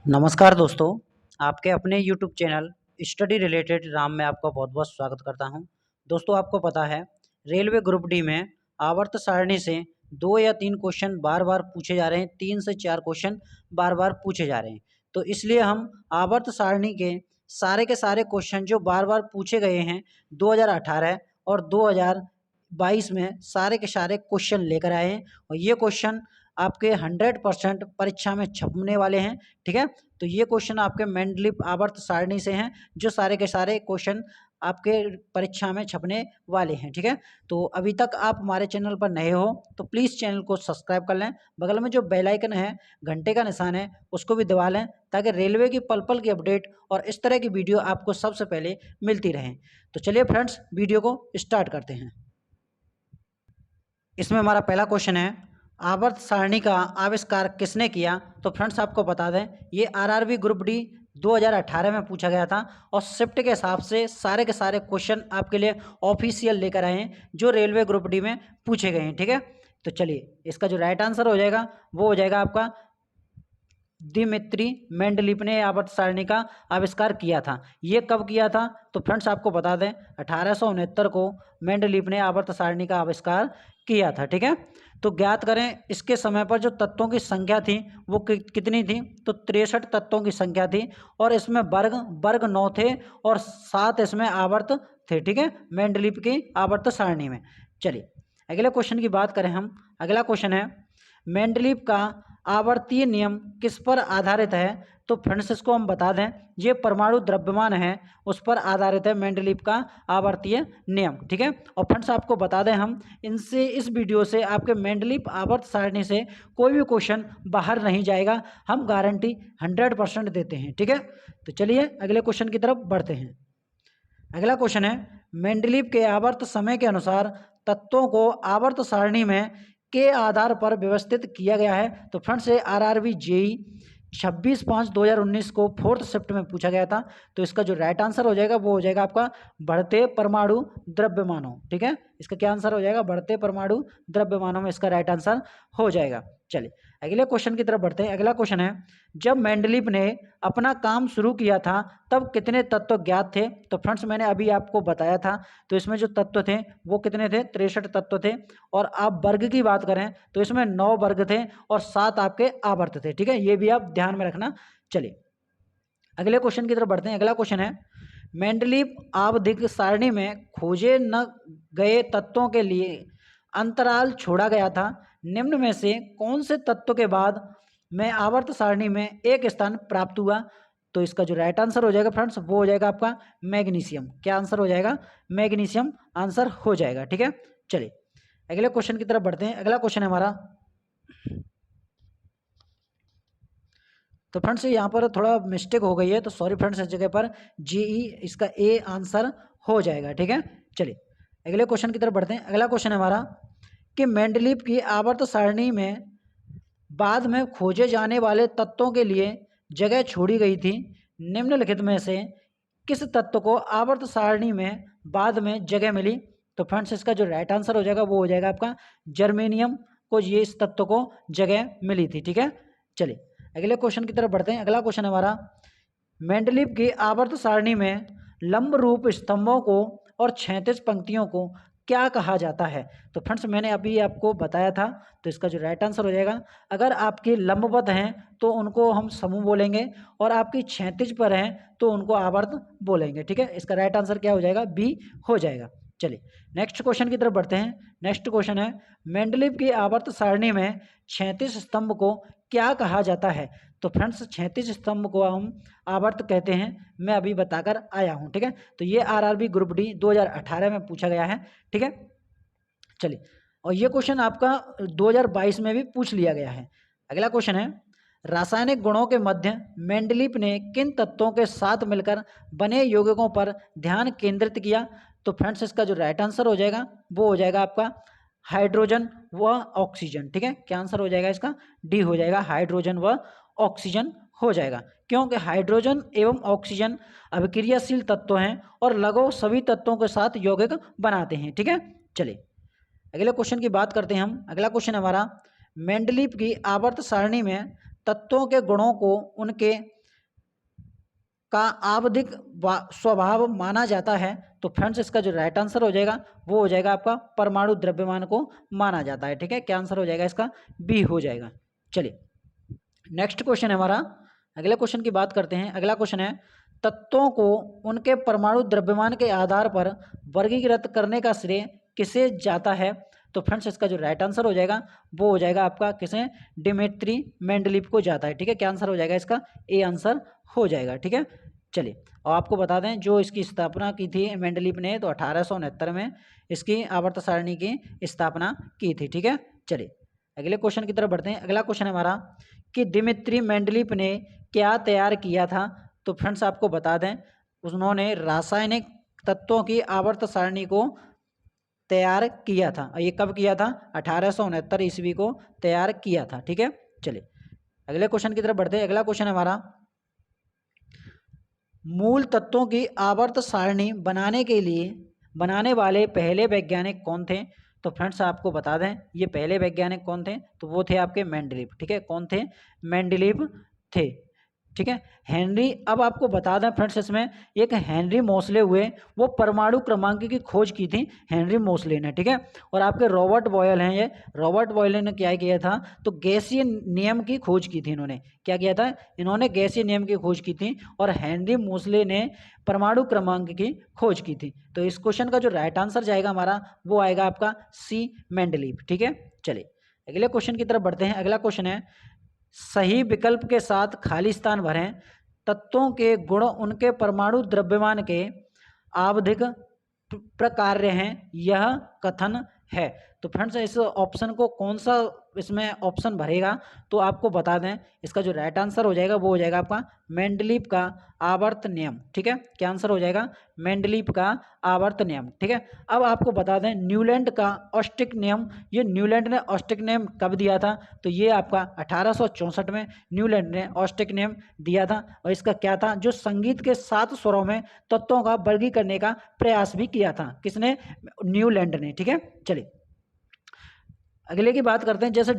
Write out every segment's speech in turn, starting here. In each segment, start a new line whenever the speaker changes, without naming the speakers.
नमस्कार दोस्तों, आपके अपने YouTube channel study related Ram में आपका बहुत बहुत स्वागत करता हूं। दोस्तों, आपको पता है रेलवे ग्रुप डी में आवर्त सारणी से 2 या 3 क्वेश्चन बार बार पूछे जा रहे हैं, 3 से 4 क्वेश्चन बार बार पूछे जा रहे हैं। तो इसलिए हम आवर्त सारणी के सारे क्वेश्चन जो बार बार पूछे गए हैं 2018 और 2022 में सारे के सारे क्वेश्चन लेकर आए हैं और ये क्वेश्चन आपके 100% परीक्षा में छपने वाले हैं। ठीक है, तो ये क्वेश्चन आपके मेंडलीप आवर्त सारणी से हैं जो सारे के सारे क्वेश्चन आपके परीक्षा में छपने वाले हैं। ठीक है, तो अभी तक आप हमारे चैनल पर नए हो तो प्लीज़ चैनल को सब्सक्राइब कर लें, बगल में जो बेल आइकन है, घंटे का निशान है, उसको भी दबा लें ताकि रेलवे की पल पल की अपडेट और इस तरह की वीडियो आपको सबसे पहले मिलती रहें। तो चलिए फ्रेंड्स, वीडियो को स्टार्ट करते हैं। इसमें हमारा पहला क्वेश्चन है, आवर्त सारणी का आविष्कार किसने किया? तो फ्रेंड्स आपको बता दें, ये आरआरबी ग्रुप डी 2018 में पूछा गया था और शिफ्ट के हिसाब से सारे के सारे क्वेश्चन आपके लिए ऑफिशियल लेकर आए हैं जो रेलवे ग्रुप डी में पूछे गए हैं। ठीक है, तो चलिए इसका जो राइट आंसर हो जाएगा वो हो जाएगा आपका दिमित्री मेंडलीफ ने आवर्त सारणी का आविष्कार किया था। ये कब किया था? तो फ्रेंड्स आपको बता दें 1869 को मेंडलीफ ने आवर्त सारणी का आविष्कार किया था। ठीक है, तो ज्ञात करें इसके समय पर जो तत्वों की संख्या थी वो कितनी थी? तो 63 तत्वों की संख्या थी और इसमें वर्ग 9 थे और 7 इसमें आवर्त थे। ठीक है, मेंडलीफ की आवर्त सारणी में। चलिए अगले क्वेश्चन की बात करें हम। अगला क्वेश्चन है, मेंडलीफ का आवर्तीय नियम किस पर आधारित है? तो फ्रेंड्स इसको हम बता दें, ये परमाणु द्रव्यमान है उस पर आधारित है मेंडलीफ का आवर्तीय नियम। ठीक है, और फ्रेंड्स आपको बता दें हम इस वीडियो से आपके मेंडलीफ आवर्त सारणी से कोई भी क्वेश्चन बाहर नहीं जाएगा, हम गारंटी 100% देते हैं। ठीक है, तो चलिए अगले क्वेश्चन की तरफ बढ़ते हैं। अगला क्वेश्चन है, मेंडलीफ के आवर्त समय के अनुसार तत्वों को आवर्त सारणी में के आधार पर व्यवस्थित किया गया है। तो फ्रेंड्स से आरआरबी जेई 26/5/2019 को 4th शिफ्ट में पूछा गया था। तो इसका जो राइट आंसर हो जाएगा वो हो जाएगा आपका बढ़ते परमाणु द्रव्यमानों। ठीक है, इसका क्या आंसर हो जाएगा? बढ़ते परमाणु द्रव्यमानों में इसका राइट आंसर हो जाएगा। चलिए अगले क्वेश्चन की तरफ बढ़ते हैं। अगला क्वेश्चन है, जब मेंडलीफ ने अपना काम शुरू किया था तब कितने तत्व ज्ञात थे? तो फ्रेंड्स मैंने अभी आपको बताया था, तो इसमें जो तत्व थे वो कितने थे? 63 तत्व थे और आप वर्ग की बात करें तो इसमें 9 वर्ग थे और 7 आपके आवर्त थे। ठीक है, ये भी आप ध्यान में रखना। चलिए अगले क्वेश्चन की तरफ बढ़ते हैं। अगला क्वेश्चन है, मेंडलीफ आवधिक सारणी में खोजे न गए तत्वों के लिए अंतराल छोड़ा गया था। निम्न में से कौन से तत्व के बाद में आवर्त सारणी में एक स्थान प्राप्त हुआ? तो इसका जो राइट आंसर हो जाएगा फ्रेंड्स वो हो जाएगा आपका मैग्नीशियम। क्या आंसर हो जाएगा? मैग्नीशियम आंसर हो जाएगा। ठीक है, चलिए अगले क्वेश्चन की तरफ बढ़ते हैं। अगला क्वेश्चन है हमारा, तो फ्रेंड्स यहाँ पर थोड़ा मिस्टेक हो गई है तो सॉरी फ्रेंड्स, इस जगह पर जीई इसका ए आंसर हो जाएगा। ठीक है, चलिए अगले क्वेश्चन की तरफ बढ़ते हैं। अगला क्वेश्चन है हमारा कि मेंडलीफ की आवर्त सारणी में बाद में खोजे जाने वाले तत्वों के लिए जगह छोड़ी गई थी। निम्नलिखित में से किस तत्व को आवर्त सारणी में बाद में जगह मिली? तो फ्रेंड्स इसका जो राइट आंसर हो जाएगा वो हो जाएगा आपका जर्मेनियम को, ये इस तत्व को जगह मिली थी। ठीक है, चलिए अगले क्वेश्चन की तरफ बढ़ते हैं। अगला क्वेश्चन है हमारा, मेंडलीफ की आवर्त सारणी में लंब रूप स्तंभों को और क्षैतिज पंक्तियों को क्या कहा जाता है? तो फ्रेंड्स मैंने अभी आपको बताया था, तो इसका जो राइट आंसर हो जाएगा, अगर आपकी लंबवत हैं तो उनको हम समूह बोलेंगे और आपकी क्षैतिज पर हैं तो उनको आवर्त बोलेंगे। ठीक है, इसका राइट आंसर क्या हो जाएगा? बी हो जाएगा। चलिए नेक्स्ट क्वेश्चन की तरफ बढ़ते हैं। नेक्स्ट क्वेश्चन है, मेंडलीफ की आवर्त सारणी में क्षैतिज स्तंभ को क्या कहा जाता है? तो फ्रेंड्स क्षैतिज स्तंभ को हम आवर्त कहते हैं, मैं अभी बताकर आया हूं। ठीक है, तो ये आरआरबी ग्रुप डी 2018 में पूछा गया है। ठीक है, चलिए और ये क्वेश्चन आपका 2022 में भी पूछ लिया गया है। अगला क्वेश्चन है, रासायनिक गुणों के मध्य मेंडलीफ ने किन तत्वों के साथ मिलकर बने यौगिकों पर ध्यान केंद्रित किया? तो फ्रेंड्स इसका जो राइट आंसर हो जाएगा वो हो जाएगा आपका हाइड्रोजन व ऑक्सीजन। ठीक है, क्या आंसर हो जाएगा इसका? डी हो जाएगा, हाइड्रोजन व ऑक्सीजन हो जाएगा, क्योंकि हाइड्रोजन एवं ऑक्सीजन अभिक्रियाशील तत्व हैं और लगभग सभी तत्वों के साथ यौगिक बनाते हैं। ठीक है, चलिए अगले क्वेश्चन की बात करते हैं हम। अगला क्वेश्चन है हमारा, मेंडलीफ की आवर्त सारणी में तत्वों के गुणों को उनके का आवधिक स्वभाव माना जाता है, तो फ्रेंड्स इसका जो राइट आंसर हो जाएगा वो हो जाएगा आपका परमाणु द्रव्यमान को माना जाता है। ठीक है, क्या आंसर हो जाएगा इसका? बी हो जाएगा। चलिए नेक्स्ट क्वेश्चन है हमारा, अगले क्वेश्चन की बात करते हैं। अगला क्वेश्चन है, तत्वों को उनके परमाणु द्रव्यमान के आधार पर वर्गीकृत करने का श्रेय किसे जाता है? तो फ्रेंड्स इसका जो राइट आंसर हो जाएगा वो हो जाएगा आपका किसे? डिमित्री मेंडलीव को जाता है। ठीक है, क्या आंसर हो जाएगा इसका? ए आंसर हो जाएगा। ठीक है, चलिए और आपको बता दें जो इसकी स्थापना की थी मेंडलीव ने, तो 1869 में इसकी आवर्त सारणी की स्थापना की थी। ठीक है, चलिए अगले क्वेश्चन की तरफ बढ़ते हैं। अगला क्वेश्चन है हमारा कि दिमित्री मेंडलीव ने क्या तैयार किया था? तो फ्रेंड्स आपको बता दें उन्होंने रासायनिक तत्वों की आवर्त सारणी को तैयार किया था। ये कब किया था? 1869 ईस्वी को तैयार किया था। ठीक है, चलिए अगले क्वेश्चन की तरफ बढ़ते हैं। अगला क्वेश्चन है हमारा, मूल तत्वों की आवर्त सारणी बनाने वाले पहले वैज्ञानिक कौन थे? तो फ्रेंड्स आपको बता दें ये पहले वैज्ञानिक कौन थे, तो वो थे आपके मेंडलीव। ठीक है, कौन थे? मेंडलीव थे। ठीक है, हेनरी, अब आपको बता दें फ्रेंड्स इसमें एक हेनरी मोसले हुए, वो परमाणु क्रमांक की खोज की थी हेनरी मोसले ने। ठीक है, और आपके रॉबर्ट बॉयल हैं, ये रॉबर्ट बॉयल ने क्या किया था? तो गैसीय नियम की खोज की थी इन्होंने। क्या किया था? इन्होंने गैसीय नियम की खोज की थी और हेनरी मोसले ने परमाणु क्रमांक की खोज की थी। तो इस क्वेश्चन का जो राइट आंसर जाएगा हमारा वो आएगा आपका सी मेंडलीव। ठीक है, चलिए अगले क्वेश्चन की तरफ बढ़ते हैं। अगला क्वेश्चन है, सही विकल्प के साथ खाली स्थान भरें। तत्वों के गुण उनके परमाणु द्रव्यमान के आवधिक प्रकार्य हैं, यह कथन है। तो फ्रेंड्स इस ऑप्शन को कौन सा इसमें ऑप्शन भरेगा? तो आपको बता दें इसका जो राइट आंसर हो जाएगा वो हो जाएगा आपका मेंडलीव का आवर्त नियम। ठीक है, क्या आंसर हो जाएगा? मेंडलीव का आवर्त नियम। ठीक है, अब आपको बता दें न्यूलैंड का औष्टिक नियम, ये न्यूलैंड ने औष्टिक नियम कब दिया था? तो ये आपका 1864 में न्यूलैंड ने औष्टिक नियम दिया था। और इसका क्या था? जो संगीत के 7 स्वरों में तत्वों का वर्गीकरण करने का प्रयास भी किया था। किसने? न्यूलैंड ने। ठीक है, चलिए अगले की बात करते हैं। जैसे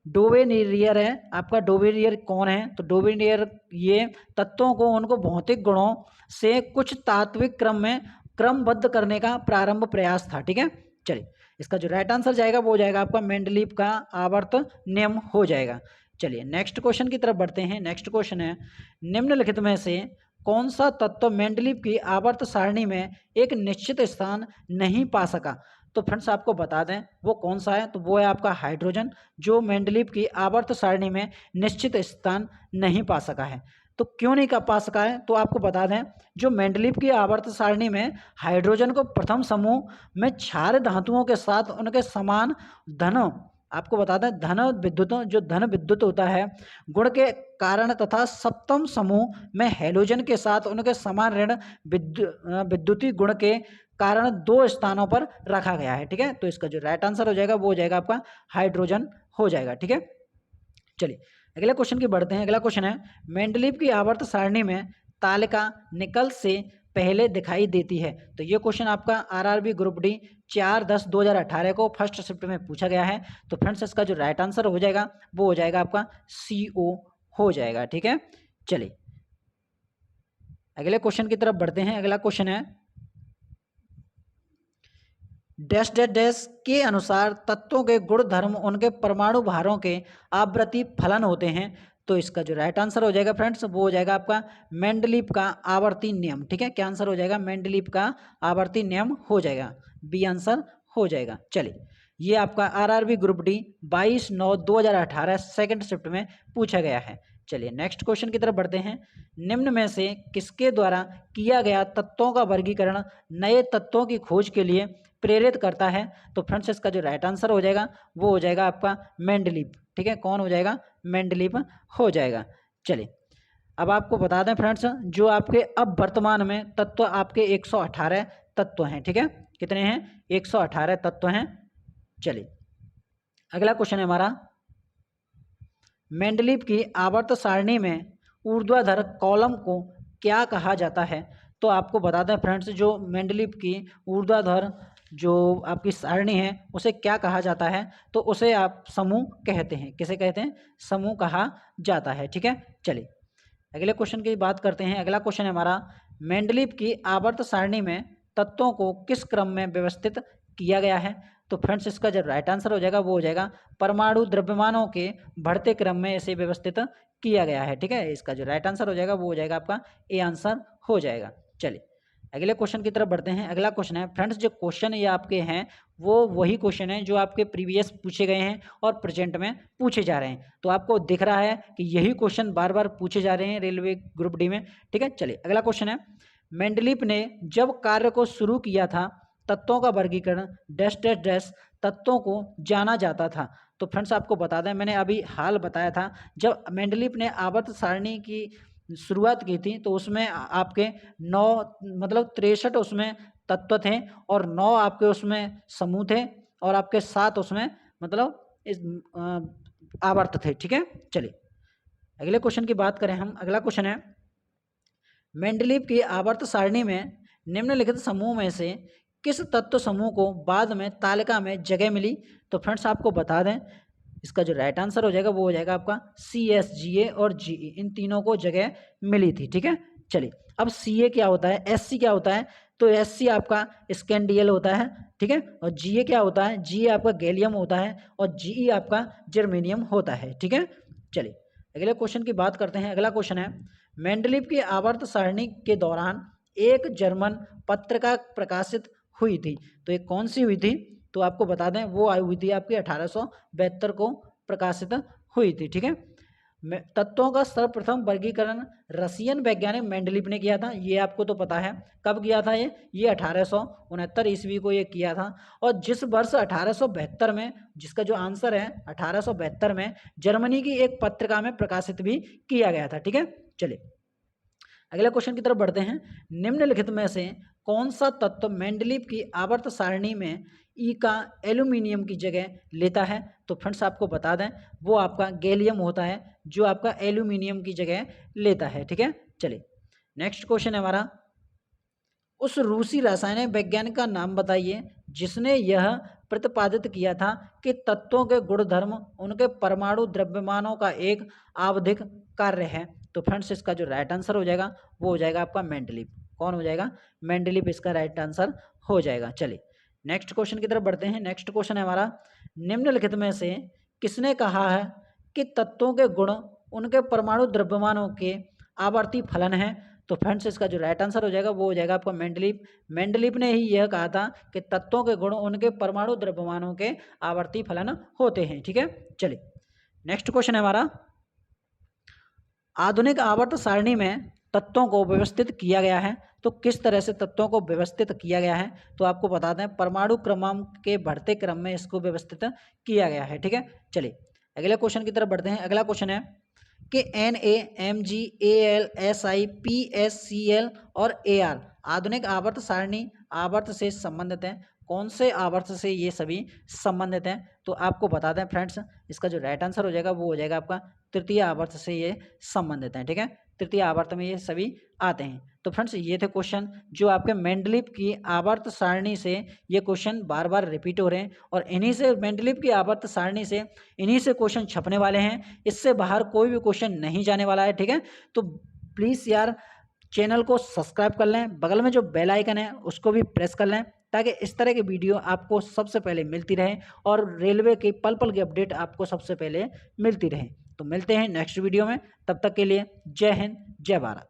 डोवेनियर है आपका। डोवेनियर कौन है? तो डोवेनियर ये तत्वों को उनको भौतिक गुणों से कुछ तात्विक क्रम में क्रमबद्ध करने का प्रारंभ प्रयास था। ठीक है, चलिए इसका जो राइट आंसर जाएगा वो हो जाएगा आपका मेंडलीव का आवर्त नियम हो जाएगा। चलिए नेक्स्ट क्वेश्चन की तरफ बढ़ते हैं। नेक्स्ट क्वेश्चन है, निम्नलिखित में से कौन सा तत्व मेंडलीव की आवर्त सारणी में एक निश्चित स्थान नहीं पा सका? तो फ्रेंड्स आपको बता दें वो कौन सा है, तो वो है आपका हाइड्रोजन, जो मेंडलीव की आवर्त सारणी में निश्चित स्थान नहीं पा सका है। तो क्यों नहीं पा सका है? तो आपको बता दें जो मेंडलीव की आवर्त सारणी में हाइड्रोजन को प्रथम समूह में क्षार धातुओं के साथ उनके समान धन, आपको बता दें धन विद्युतों, जो धन विद्युत होता है गुण के कारण, तथा सप्तम समूह में हैलोजन के साथ उनके समान ऋण विद्युतीय गुण के कारण 2 स्थानों पर रखा गया है। ठीक है, तो इसका जो राइट आंसर हो जाएगा वो हो जाएगा आपका हाइड्रोजन हो जाएगा। ठीक है, चलिए अगले क्वेश्चन की बढ़ते हैं। अगला क्वेश्चन है, मेंडलीव की आवर्त सारणी में तालिका निकल से पहले दिखाई देती है। तो ये क्वेश्चन आपका आरआरबी ग्रुप डी 4/10/2018 को फर्स्ट शिफ्ट में पूछा गया है। तो फ्रेंड्स इसका जो राइट आंसर हो जाएगा वो हो जाएगा आपका CO हो जाएगा। ठीक है, चलिए अगले क्वेश्चन की तरफ बढ़ते हैं। अगला क्वेश्चन है, डैश डैश डैश के अनुसार तत्वों के गुण धर्म उनके परमाणु भारों के आवृत्ति फलन होते हैं। तो इसका जो राइट आंसर हो जाएगा फ्रेंड्स वो हो जाएगा आपका मेंडलीव का आवर्ती नियम। ठीक है, क्या आंसर हो जाएगा? मेंडलीव का आवर्ती नियम हो जाएगा, बी आंसर हो जाएगा। चलिए ये आपका RRB group D 22/9/2018 second shift में पूछा गया है। चलिए नेक्स्ट क्वेश्चन की तरफ बढ़ते हैं। निम्न में से किसके द्वारा किया गया तत्वों का वर्गीकरण नए तत्वों की खोज के लिए प्रेरित करता है? तो फ्रेंड्स इसका जो राइट आंसर हो जाएगा वो हो जाएगा आपका मेंडलीव। ठीक है, कौन हो जाएगा? मेंडलीव हो जाएगा। चलिए अब आपको बता दें फ्रेंड्स जो आपके अब वर्तमान में तत्व आपके 118 तत्व हैं। ठीक है, कितने हैं? 118 तत्व हैं। चलिए अगला क्वेश्चन है हमारा, मेंडलीव की आवर्त सारणी में ऊर्ध्वाधर कॉलम को क्या कहा जाता है? तो आपको बता दें फ्रेंड्स जो मेंडलीव की ऊर्ध्वाधर जो आपकी सारणी है उसे क्या कहा जाता है? तो उसे आप समूह कहते हैं। किसे कहते हैं? समूह कहा जाता है। ठीक है, चलिए अगले क्वेश्चन की बात करते हैं। अगला क्वेश्चन है हमारा, मेंडलीव की आवर्त सारणी में तत्वों को किस क्रम में व्यवस्थित किया गया है? तो फ्रेंड्स इसका जो राइट आंसर हो जाएगा वो हो जाएगा परमाणु द्रव्यमानों के बढ़ते क्रम में इसे व्यवस्थित किया गया है। ठीक है, इसका जो राइट आंसर हो जाएगा वो हो जाएगा आपका ए आंसर हो जाएगा। चलिए अगले क्वेश्चन की तरफ बढ़ते हैं। अगला क्वेश्चन है फ्रेंड्स, जो क्वेश्चन ये आपके हैं वो वही क्वेश्चन है जो आपके प्रीवियस पूछे गए हैं और प्रेजेंट में पूछे जा रहे हैं। तो आपको दिख रहा है कि यही क्वेश्चन बार बार पूछे जा रहे हैं रेलवे ग्रुप डी में। ठीक है, चलिए अगला क्वेश्चन है, मेंडलीव ने जब कार्य को शुरू किया था तत्वों का वर्गीकरण डैश डैश डैश तत्वों को जाना जाता था। तो फ्रेंड्स आपको बता दें, मैंने अभी हाल बताया था जब मेंडलीव ने आवर्त सारणी की शुरुआत की थी तो उसमें आपके 9 मतलब 63 उसमें तत्व थे और 9 आपके उसमें समूह थे और आपके 7 उसमें मतलब इस आवर्त थे। ठीक है, चलिए अगले क्वेश्चन की बात करें हम। अगला क्वेश्चन है, मेंडलीव की आवर्त सारणी में निम्नलिखित समूह में से किस तत्व समूह को बाद में तालिका में जगह मिली? तो फ्रेंड्स आपको बता दें, इसका जो राइट आंसर हो जाएगा वो हो जाएगा आपका CSGA और GE, इन तीनों को जगह मिली थी। ठीक है, चलिए अब CA क्या होता है, SC क्या होता है? तो SC आपका स्कैंडियल होता है। ठीक है, और GA क्या होता है? GA आपका गैलियम होता है और GE आपका जर्मेनियम होता है। ठीक है, चलिए अगले क्वेश्चन की बात करते हैं। अगला क्वेश्चन है, मेंडलीव की आवर्त सारणी के दौरान एक जर्मन पत्रिका प्रकाशित हुई थी। तो ये कौन सी हुई थी? तो आपको बता दें वो आई हुई थी आपकी 1872 को प्रकाशित हुई थी। ठीक है, तत्वों का सर्वप्रथम वर्गीकरण रसियन वैज्ञानिक मेंडलीव ने किया था। ये आपको तो पता है कब किया था, ये 1869 ईस्वी को ये किया था। और जिस वर्ष 1872 में, जिसका जो आंसर है 1872 में जर्मनी की एक पत्रिका में प्रकाशित भी किया गया था। ठीक है, चलिए अगले क्वेश्चन की तरफ बढ़ते हैं। निम्नलिखित में से कौन सा तत्व मेंडलीव की आवर्त सारणी में ई का एल्यूमिनियम की जगह लेता है? तो फ्रेंड्स आपको बता दें वो आपका गैलियम होता है जो आपका एल्यूमिनियम की जगह लेता है। ठीक है, चलिए नेक्स्ट क्वेश्चन है हमारा, उस रूसी रासायनिक वैज्ञानिक का नाम बताइए जिसने यह प्रतिपादित किया था कि तत्वों के गुणधर्म उनके परमाणु द्रव्यमानों का एक आवधिक कार्य है। तो फ्रेंड्स इसका जो राइट आंसर हो जाएगा वो हो जाएगा आपका मेंडलीव। कौन हो जाएगा? मेंडलीव इसका राइट आंसर हो जाएगा। चलिए नेक्स्ट क्वेश्चन की तरफ बढ़ते हैं। नेक्स्ट क्वेश्चन है हमारा, निम्नलिखित में से किसने कहा है कि तत्वों के गुण उनके परमाणु द्रव्यमानों के आवर्ती फलन है? तो फ्रेंड्स इसका जो राइट आंसर हो जाएगा वो हो जाएगा आपका मेंडलीव। मेंडलीव ने ही यह कहा था कि तत्वों के गुण उनके परमाणु द्रव्यमानों के आवर्ती फलन होते हैं। ठीक है, चलिए नेक्स्ट क्वेश्चन है हमारा, आधुनिक आवर्त सारणी में तत्वों को व्यवस्थित किया गया है। तो किस तरह से तत्वों को व्यवस्थित किया गया है? तो आपको बता दें परमाणु क्रमांक के बढ़ते क्रम में इसको व्यवस्थित किया गया है। ठीक है, चलिए अगले क्वेश्चन की तरफ बढ़ते हैं। अगला क्वेश्चन है कि Na, Mg, Al, Si, P, S, Cl और Ar आधुनिक आवर्त सारणी आवर्त से संबंधित हैं। कौन से आवर्त से ये सभी संबंधित हैं? तो आपको बता दें फ्रेंड्स इसका जो राइट आंसर हो जाएगा वो हो जाएगा आपका तृतीय आवर्त से ये संबंधित हैं। ठीक है, तृतीय आवर्त में ये सभी आते हैं। तो फ्रेंड्स ये थे क्वेश्चन जो आपके मेंडलीव की आवर्त सारणी से ये क्वेश्चन बार बार रिपीट हो रहे हैं और इन्हीं से मेंडलीव की आवर्त सारणी से इन्हीं से क्वेश्चन छपने वाले हैं। इससे बाहर कोई भी क्वेश्चन नहीं जाने वाला है। ठीक है, तो प्लीज़ यार चैनल को सब्सक्राइब कर लें, बगल में जो बेल आइकन है उसको भी प्रेस कर लें ताकि इस तरह की वीडियो आपको सबसे पहले मिलती रहे और रेलवे की पल पल की अपडेट आपको सबसे पहले मिलती रहे। तो मिलते हैं नेक्स्ट वीडियो में, तब तक के लिए जय हिंद जय भारत।